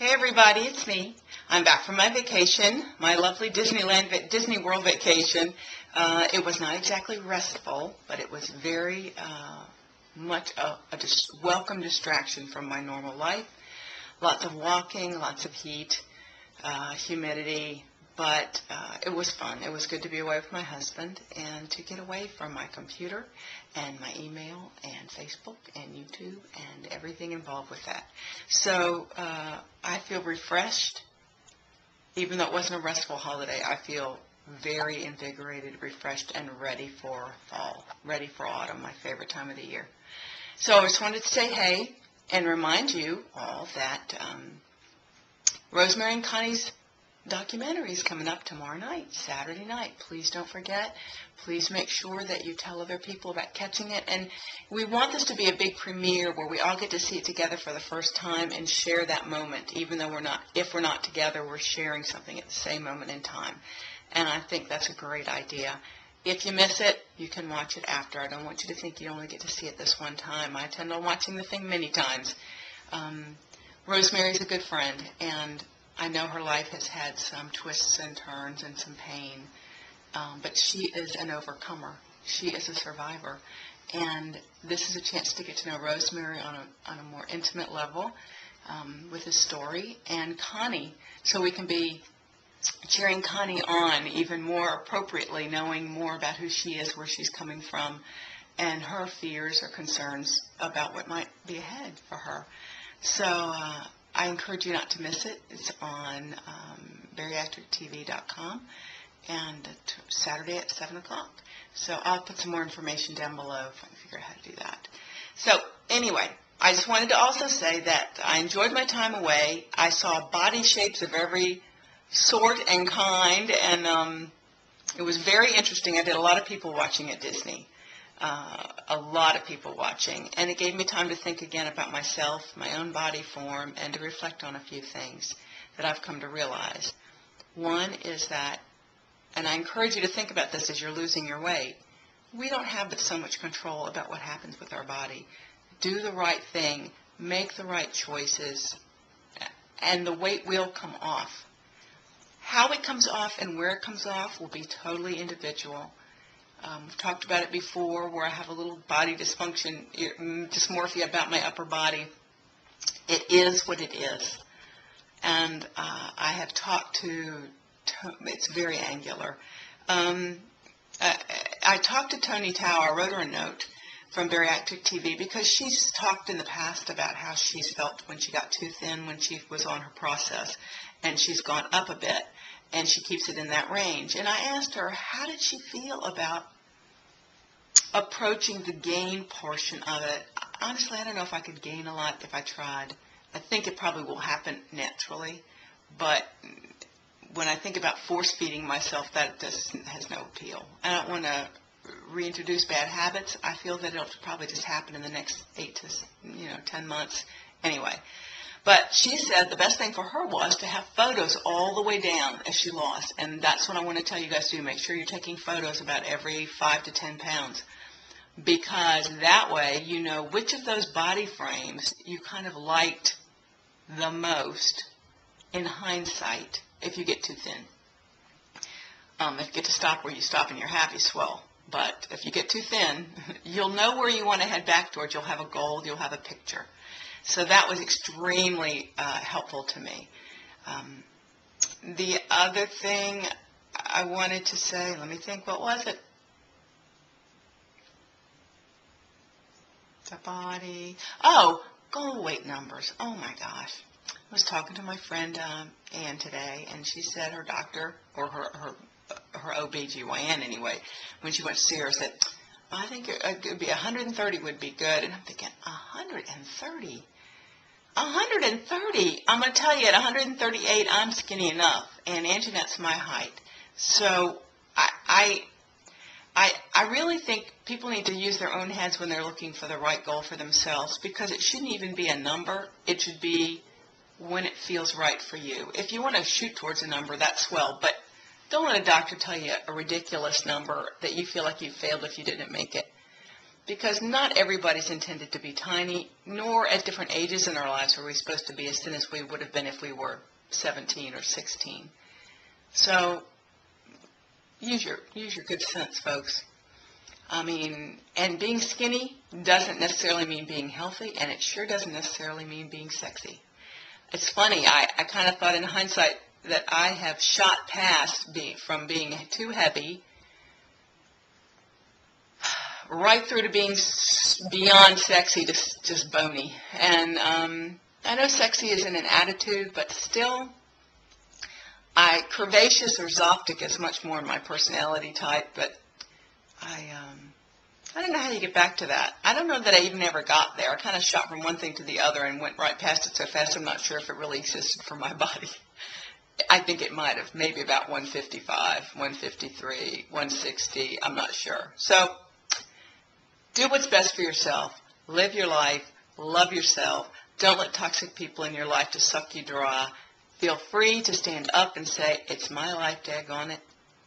Hey everybody, it's me. I'm back from my vacation, my lovely Disney World vacation. It was not exactly restful, but it was very much a welcome distraction from my normal life. Lots of walking, lots of heat, humidity, but it was fun. It was good to be away with my husband and to get away from my computer and my email and Facebook and YouTube and everything involved with that. So I feel refreshed. Even though it wasn't a restful holiday, I feel very invigorated, refreshed, and ready for fall, ready for autumn, my favorite time of the year. So I just wanted to say hey and remind you all that Rosemary and Connie's documentary is coming up tomorrow night, Saturday night. Please don't forget. Please make sure that you tell other people about catching it. And we want this to be a big premiere where we all get to see it together for the first time and share that moment. Even though if we're not together, we're sharing something at the same moment in time. And I think that's a great idea. If you miss it, you can watch it after. I don't want you to think you only get to see it this one time. I intend on watching the thing many times. Rosemary's a good friend, and I know her life has had some twists and turns and some pain, but she is an overcomer. She is a survivor, and this is a chance to get to know Rosemary on a more intimate level with his story, and Connie, so we can be cheering Connie on even more appropriately, knowing more about who she is, where she's coming from, and her fears or concerns about what might be ahead for her. So I encourage you not to miss it. It's on bariatrictv.com and Saturday at 7 o'clock. So I'll put some more information down below if I can figure out how to do that. So anyway, I just wanted to also say that I enjoyed my time away. I saw body shapes of every sort and kind, and it was very interesting. I did a lot of people watching at Disney. A lot of people watching, and it gave me time to think again about myself, my own body form, and to reflect on a few things that I've come to realize. One is that, and I encourage you to think about this as you're losing your weight, we don't have so much control about what happens with our body. Do the right thing, make the right choices, and the weight will come off. How it comes off and where it comes off will be totally individual. We've talked about it before, where I have a little body dysfunction, dysmorphia about my upper body. It is what it is. And I have talked to, it's very angular. I talked to Tony Tao. I wrote her a note from Bariatric TV because she's talked in the past about how she's felt when she got too thin when she was on her process. And she's gone up a bit, and she keeps it in that range. And I asked her, how did she feel about approaching the gain portion of it? Honestly, I don't know if I could gain a lot if I tried. I think it probably will happen naturally, but when I think about force-feeding myself, that has no appeal. I don't want to reintroduce bad habits. I feel that it'll probably just happen in the next 8 to 10 months anyway. But she said the best thing for her was to have photos all the way down as she lost. And that's what I want to tell you guys to do. Make sure you're taking photos about every 5 to 10 pounds. Because that way you know which of those body frames you kind of liked the most in hindsight if you get too thin. If you get to stop where you stop and you're happy, swell. But if you get too thin, you'll know where you want to head back towards. You'll have a goal. You'll have a picture. So that was extremely helpful to me. The other thing I wanted to say, let me think, what was it? The body. Oh, goal weight numbers. Oh my gosh. I was talking to my friend Ann today, and she said her doctor, or her OBGYN anyway, when she went to see her, said, I think it would be 130 would be good. And I'm thinking, 130? 130? I'm going to tell you, at 138, I'm skinny enough. And Anjanette's my height. So I really think people need to use their own heads when they're looking for the right goal for themselves, because it shouldn't even be a number. It should be when it feels right for you. If you want to shoot towards a number, that's swell. But don't let a doctor tell you a ridiculous number that you feel like you failed if you didn't make it. because not everybody's intended to be tiny, nor at different ages in our lives are we supposed to be as thin as we would have been if we were 17 or 16. So use your good sense, folks. I mean, and being skinny doesn't necessarily mean being healthy, and it sure doesn't necessarily mean being sexy. It's funny, I kind of thought in hindsight that I have shot past from being too heavy right through to being beyond sexy, just bony. And I know sexy isn't an attitude, but still, curvaceous or Zoptic is much more my personality type, but I don't know how you get back to that. I don't know that I even ever got there. I kind of shot from one thing to the other and went right past it so fast I'm not sure if it really existed for my body. I think it might have, maybe about 155, 153, 160, I'm not sure. So do what's best for yourself. Live your life. Love yourself. Don't let toxic people in your life just suck you dry. Feel free to stand up and say, it's my life, daggone it,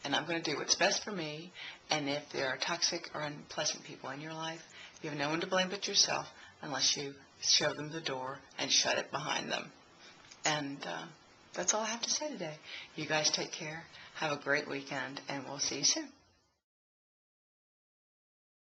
and I'm going to do what's best for me. And if there are toxic or unpleasant people in your life, you have no one to blame but yourself unless you show them the door and shut it behind them. And that's all I have to say today. You guys take care. Have a great weekend, and we'll see you soon.